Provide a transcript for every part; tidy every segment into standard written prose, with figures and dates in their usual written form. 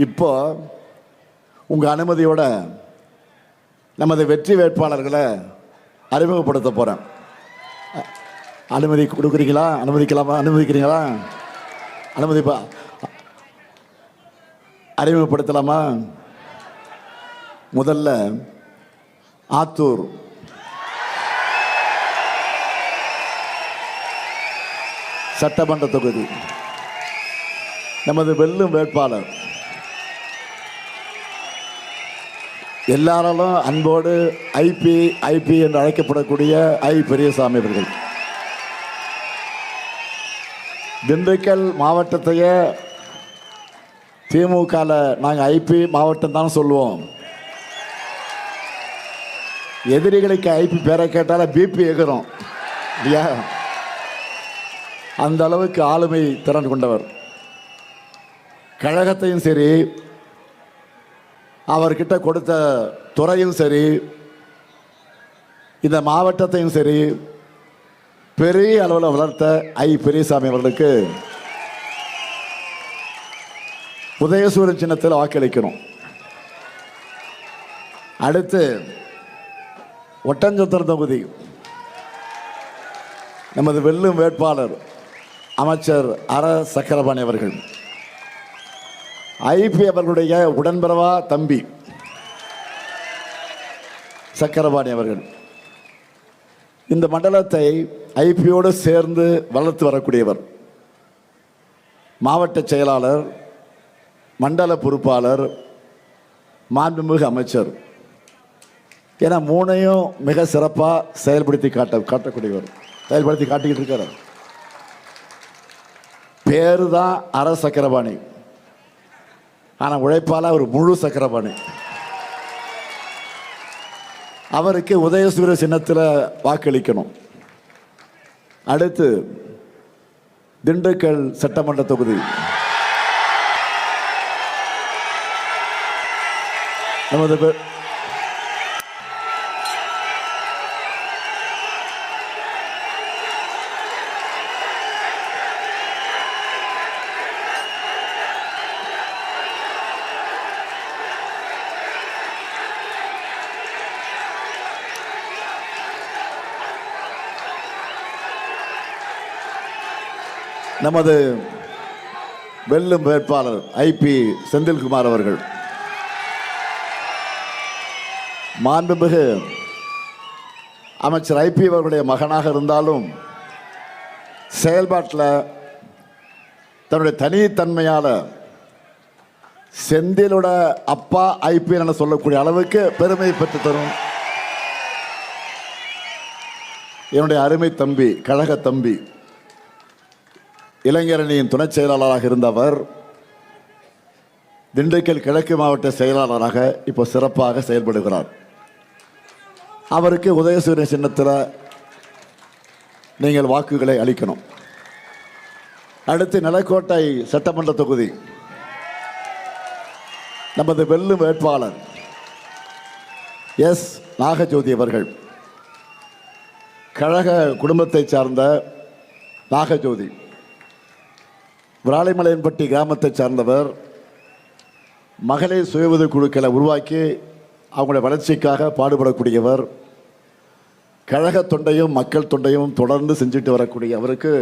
இப்போ உங்கள் அனுமதியோட நமது வெற்றி வேட்பாளர்களை அறிமுகப்படுத்த போகிறேன். அனுமதி கொடுக்குறீங்களா? அனுமதிக்கிறீங்களா? அனுமதிப்பா, அறிமுகப்படுத்தலாமா? முதல்ல ஆத்தூர் சட்டமன்ற தொகுதி நமது வெல்லும் வேட்பாளர், எல்லாராலும் அன்போடு ஐபி என்று அழைக்கப்படக்கூடிய பெரியசாமி அவர்கள். திண்டுக்கல் மாவட்டத்தையே திமுகவில் நாங்கள் ஐபி மாவட்டம் தான் சொல்லுவோம். எதிரிகளுக்கு ஐபி பேரை கேட்டால பிபி எகிறோம் இல்லையா? அந்த அளவுக்கு ஆளுமை திறன் கொண்டவர். கழகத்தையும் சரி, அவர்கிட்ட கொடுத்த துறையும் சரி, இந்த மாவட்டத்தையும் சரி பெரிய அளவில் வளர்த்த பெரியசாமி அவர்களுக்கு உதயசூரியன் சின்னத்தில் வாக்களிக்கணும். அடுத்து ஒட்டஞ்சத்திரம் தொகுதி நமது வெல்லும் வேட்பாளர் அமைச்சர் அர சக்கரபாணி அவர்கள். ஐபி அவர்களுடைய உடன்பிறவா தம்பி சக்கரபாணி அவர்கள் இந்த மண்டலத்தை ஐபியோடு சேர்ந்து வளர்த்து வரக்கூடியவர். மாவட்ட செயலாளர், மண்டல பொறுப்பாளர், மாண்புமிகு அமைச்சர் என மூணையும் மிக சிறப்பாக செயல்படுத்தி காட்டக்கூடியவர். செயல்படுத்தி காட்டிக்கிட்டு இருக்கார். பேரு தான் அர சக்கரபாணி, ஆனால் உழைப்பால ஒரு முழு சக்கரபாணி. அவருக்கு உதயசூரிய சின்னத்தில் வாக்களிக்கணும். அடுத்து திண்டுக்கல் சட்டமன்ற தொகுதி நமது நமது வெல்லும் வேட்பாளர் ஐபி செந்தில்குமார் அவர்கள். மாண்புமிகு அமைச்சர் ஐபி அவர்களுடைய மகனாக இருந்தாலும் செயல்பாட்டில் தன்னுடைய தனித்தன்மையால் செந்திலோட அப்பா ஐபி என சொல்லக்கூடிய அளவுக்கு பெருமை பெற்று தரும் என்னுடைய அருமை தம்பி, கழக தம்பி, இளைஞரணியின் துணை செயலாளராக இருந்தவர் திண்டுக்கல் கிழக்கு மாவட்ட செயலாளராக இப்போ சிறப்பாக செயல்படுகிறார். அவருக்கு உதயசூரிய சின்னத்தில் நீங்கள் வாக்குகளை அளிக்கணும். அடுத்து நிலக்கோட்டை சட்டமன்ற தொகுதி நமது வெல்லும் வேட்பாளர் எஸ் நாகஜோதி அவர்கள். கழக குடும்பத்தை சார்ந்த நாகஜோதி விராலிமலையன்பட்டி கிராமத்தை சார்ந்தவர். மகளிர் சுய உதவி குழுக்களை உருவாக்கி அவங்களுடைய வளர்ச்சிக்காக பாடுபடக்கூடியவர். கழக தொண்டையும் மக்கள் தொண்டையும் தொடர்ந்து செஞ்சுட்டு வரக்கூடிய அவருக்கு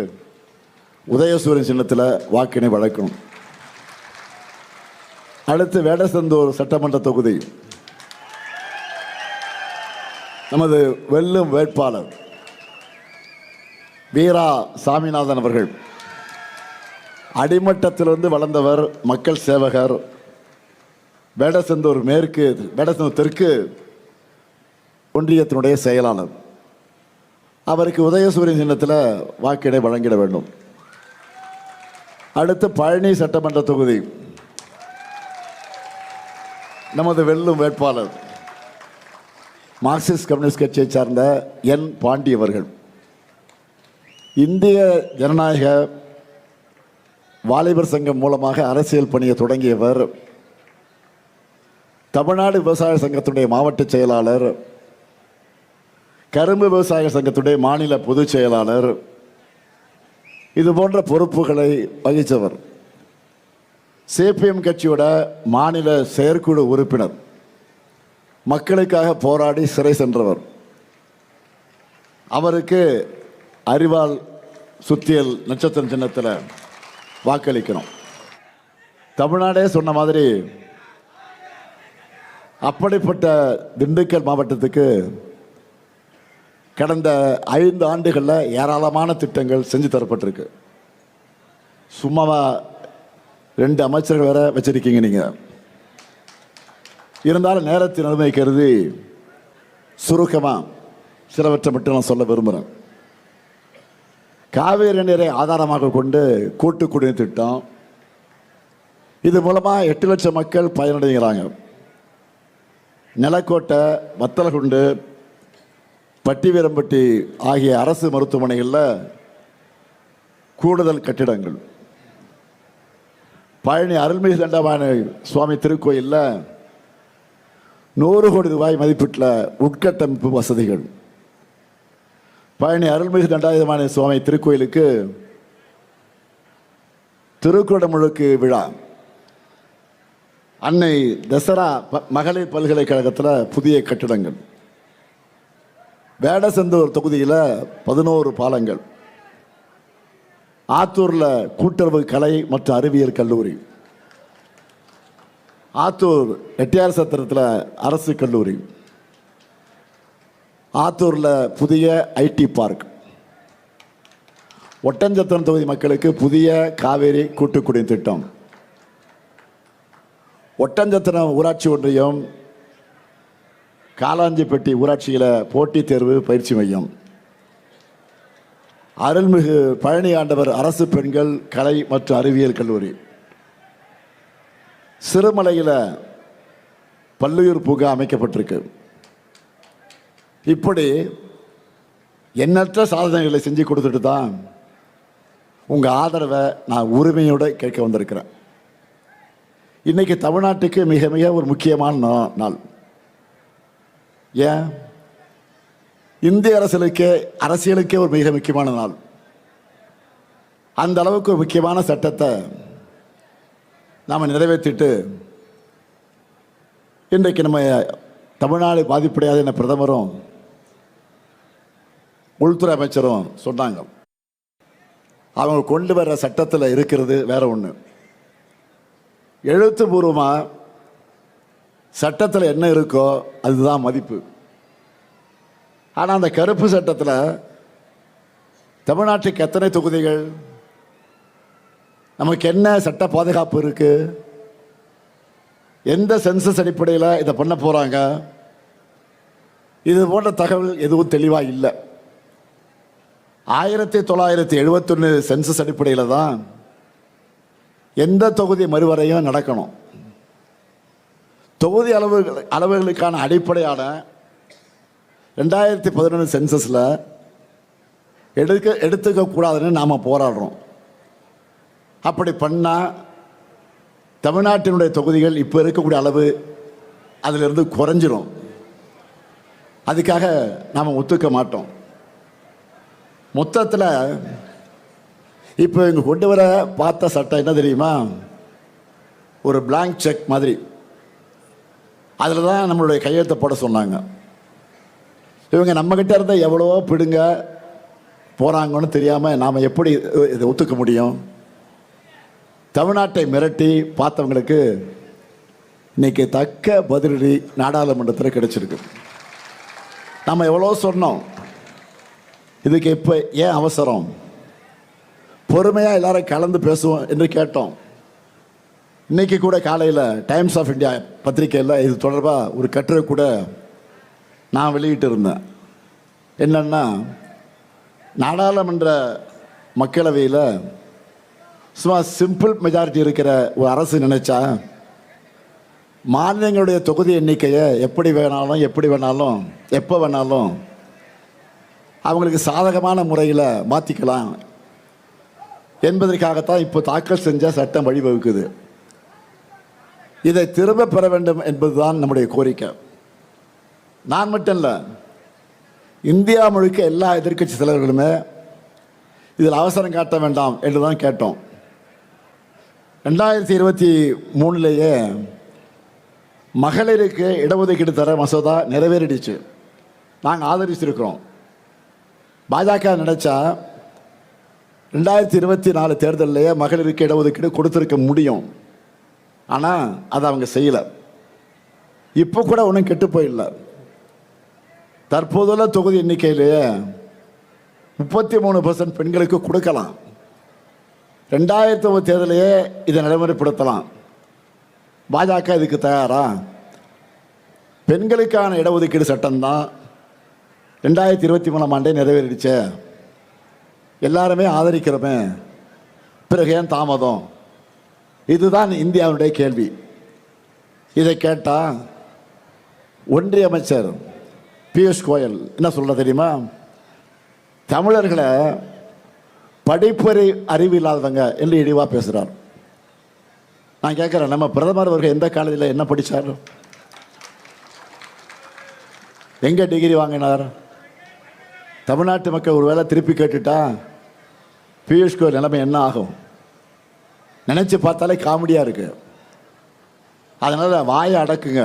உதயசூரியன் சின்னத்தில் வாக்கினை வழங்கணும். அடுத்து வேடசந்தூர் சட்டமன்ற தொகுதி நமது வெல்லும் வேட்பாளர் வீரா சாமிநாதன் அவர்கள். அடிமட்டத்திலிருந்து வளர்ந்தவர், மக்கள் சேவகர். வேடசந்தூர் மேற்கு, வேடசந்தூர் தெற்கு ஒன்றியத்தினுடைய செயலாளர். அவருக்கு உதயசூரியன் சின்னத்தில் வாக்கினை வழங்கிட வேண்டும். அடுத்து பழனி சட்டமன்ற தொகுதி நமது வெல்லும் வேட்பாளர் மார்க்சிஸ்ட் கம்யூனிஸ்ட் கட்சியை சார்ந்த என் பாண்டி அவர்கள். இந்திய ஜனநாயக வாலிபர் சங்கம் மூலமாக அரசியல் பணியை தொடங்கியவர். தமிழ்நாடு விவசாய சங்கத்துடைய மாவட்ட செயலாளர், கரும்பு விவசாய சங்கத்துடைய மாநில பொதுச் செயலாளர், இது போன்ற பொறுப்புகளை வகித்தவர். சிபிஎம் கட்சியோட மாநில செயற்குழு உறுப்பினர், மக்களுக்காக போராடி சிறை சென்றவர். அவருக்கு அறிவால் சுத்தியல் நட்சத்திரம் சின்னத்தில் வாக்களிக்கணும். தமிழ்நாடே சொன்ன மாதிரி அப்படிப்பட்ட திண்டுக்கல் மாவட்டத்துக்கு கடந்த 5 ஆண்டுகளில் ஏராளமான திட்டங்கள் செஞ்சு தரப்பட்டிருக்கு. சும்மாவா 2 அமைச்சர்கள் வேற வச்சிருக்கீங்க நீங்க. இருந்தாலும் நேரத்தின் அருமை கருதி சுருக்கமாக சிலவற்றை மட்டும் நான் சொல்ல விரும்புகிறேன். காவேரி நீரை ஆதாரமாக கொண்டு கூட்டு குடிநீர் திட்டம், இது மூலமாக 8 லட்சம் மக்கள் பயனடைகிறாங்க. நிலக்கோட்டை, வத்தலகுண்டு, பட்டிவீரம்பட்டி ஆகிய அரசு மருத்துவமனைகளில் கூடுதல் கட்டிடங்கள். பழனி அருள்மிகு தண்டபாணி சுவாமி திருக்கோயிலில் 100 கோடி ரூபாய் மதிப்பீட்டில் உட்கட்டமைப்பு வசதிகள். பழனி அருள்மிகு தண்டாயுதபாணி சுவாமி திருக்கோயிலுக்கு திருக்குடமுழுக்கு விழா. அன்னை தசரா மகளிர் பல்கலைக்கழகத்தில் புதிய கட்டிடங்கள். வேடசந்தூர் தொகுதியில் 11 பாலங்கள். ஆத்தூரில் கூட்டுறவு கலை மற்றும் அறிவியல் கல்லூரி. ஆத்தூர் எட்டியார் சத்திரத்தில் அரசு கல்லூரி. ஆத்தூரில் புதிய ஐடி பார்க். ஒட்டஞ்சத்திரம் தொகுதி மக்களுக்கு புதிய காவேரி கூட்டுக்குடிநீர் திட்டம். ஒட்டஞ்சத்திரம் ஊராட்சி ஒன்றியம், காலாஞ்சிப்பட்டி ஊராட்சியில் போட்டித் தேர்வு பயிற்சி மையம். அருள்மிகு பழனி ஆண்டவர் அரசு பெண்கள் கலை மற்றும் அறிவியல் கல்லூரி. சிறுமலையில் பல்லுயிர் பூங்கா அமைக்கப்பட்டிருக்கு. இப்படி எண்ணற்ற சாதனைகளை செஞ்சு கொடுத்துட்டு தான் உங்கள் ஆதரவை நான் உரிமையோடு கேட்க வந்திருக்கிறேன். இன்னைக்கு தமிழ்நாட்டுக்கு மிக மிக ஒரு முக்கியமான நாள். ஏன்? இந்திய அரசியலுக்கே ஒரு மிக முக்கியமான நாள். அந்த அளவுக்கு ஒரு முக்கியமான சட்டத்தை நாம் நிறைவேற்றிட்டு இன்றைக்கு நம்ம தமிழ்நாடு பாதிப்படையாத என பிரதமரும் உள்துறை அமைச்சரும் சொன்னாங்க. அவங்க கொண்டு வர சட்டத்தில் இருக்கிறது வேற ஒன்று. எழுத்துப்பூர்வமாக சட்டத்தில் என்ன இருக்கோ அதுதான் மதிப்பு. ஆனால் அந்த கருப்பு சட்டத்தில் தமிழ்நாட்டுக்கு எத்தனை தொகுதிகள், நமக்கு என்ன சட்ட பாதுகாப்பு இருக்கு, எந்த சென்சஸ் அடிப்படையில் இதை பண்ண போகிறாங்க, இது போன்ற தகவல் எதுவும் தெளிவாக இல்லை. 1971 சென்சஸ் அடிப்படையில் தான் எந்த தொகுதி மறுவரையும் நடக்கணும். தொகுதி அளவுகளுக்கான அடிப்படையான 2011 சென்சஸில் எடுத்துக்கக்கூடாதுன்னு நாம் போராடுறோம். அப்படி பண்ணால் தமிழ்நாட்டினுடைய தொகுதிகள் இப்போ இருக்கக்கூடிய அளவு அதிலிருந்து குறைஞ்சிரும். அதுக்காக நாம் ஒத்துக்க மாட்டோம். மொத்தத்தில் இப்போ இங்கே கொண்டு வர பார்த்த சட்டம் என்ன தெரியுமா? ஒரு பிளாங்க் செக் மாதிரி. அதில் தான் நம்மளுடைய கையெழுத்தை போட சொன்னாங்க. இவங்க நம்மக்கிட்ட இருந்தால் எவ்வளவோ பிடுங்க போகிறாங்கன்னு தெரியாமல் நாம் எப்படி இதை ஒத்துக்க முடியும்? தமிழ்நாட்டை மிரட்டி பார்த்தவங்களுக்கு இன்னைக்கு தக்க பதிலடி நாடாளுமன்றத்தில் கிடைச்சிருக்கு. நம்ம எவ்வளோ சொன்னோம், இதுக்கு இப்போ ஏன் அவசரம், பொறுமையாக எல்லாரும் கலந்து பேசுவோம் என்று கேட்டோம். இன்றைக்கி கூட காலையில் டைம்ஸ் ஆஃப் இந்தியா பத்திரிகையில் இது தொடர்பாக ஒரு கட்டுரை கூட நான் வெளியிட்டு இருந்தேன். என்னென்னா, நாடாளுமன்ற மக்களவையில் சும்மா சிம்பிள் மெஜாரிட்டி இருக்கிற ஒரு அரசு நினைச்சா மாநிலங்களுடைய தொகுதி எண்ணிக்கையை எப்படி வேணாலும் எப்போ வேணாலும் அவங்களுக்கு சாதகமான முறையில் மாற்றிக்கலாம் என்பதற்காகத்தான் இப்போ தாக்கல் செஞ்ச சட்டம் வழிவகுக்குது. இதை திரும்ப பெற வேண்டும் என்பதுதான் நம்முடைய கோரிக்கை. நான் மட்டும் இல்லை, இந்தியா முழுக்க எல்லா எதிர்க்கட்சி தலைவர்களுமே இதில் அவசரம் காட்ட வேண்டாம் என்று தான் கேட்டோம். 2023 மகளிருக்கு இடஒதுக்கீடு தர மசோதா நிறைவேறிடுச்சு. நாங்கள் ஆதரிச்சிருக்கிறோம். பாஜக நினைச்சா 2024 தேர்தலிலேயே மகளிருக்கு இடஒதுக்கீடு கொடுத்துருக்க முடியும். ஆனால் அதை அவங்க செய்யலை. இப்போ கூட ஒன்றும் கெட்டு போயிடல. தற்போதுள்ள தொகுதி எண்ணிக்கையிலேயே 33% பெண்களுக்கு கொடுக்கலாம். 2009 தேர்தலையே இதை நடைமுறைப்படுத்தலாம். பாஜக இதுக்கு தயாரா? பெண்களுக்கான இடஒதுக்கீடு சட்டம்தான் 2023 ஆண்டே நிறைவேறிடுச்சே. எல்லாருமே ஆதரிக்கிறோமே, பிறகு ஏன் தாமதம்? இதுதான் இந்தியாவுடைய கேள்வி. இதை கேட்டால் ஒன்றிய அமைச்சர் பியூஷ் கோயல் என்ன சொல்ற தெரியுமா? தமிழர்களை படிப்பறி அறிவு இல்லாதவங்க என்று இழிவாக பேசுகிறார். நான் கேட்குறேன், நம்ம பிரதமர் அவர்கள் எந்த காலேஜில் என்ன படித்தார்? எங்கே டிகிரி வாங்கினார்? தமிழ்நாட்டு மக்கள் ஒரு வேளை திருப்பி கேட்டுட்டா பியூஷ் கோயல் நிலைமை என்ன ஆகும்? நினச்சி பார்த்தாலே காமெடியாக இருக்குது. அதனால் வாயை அடக்குங்க.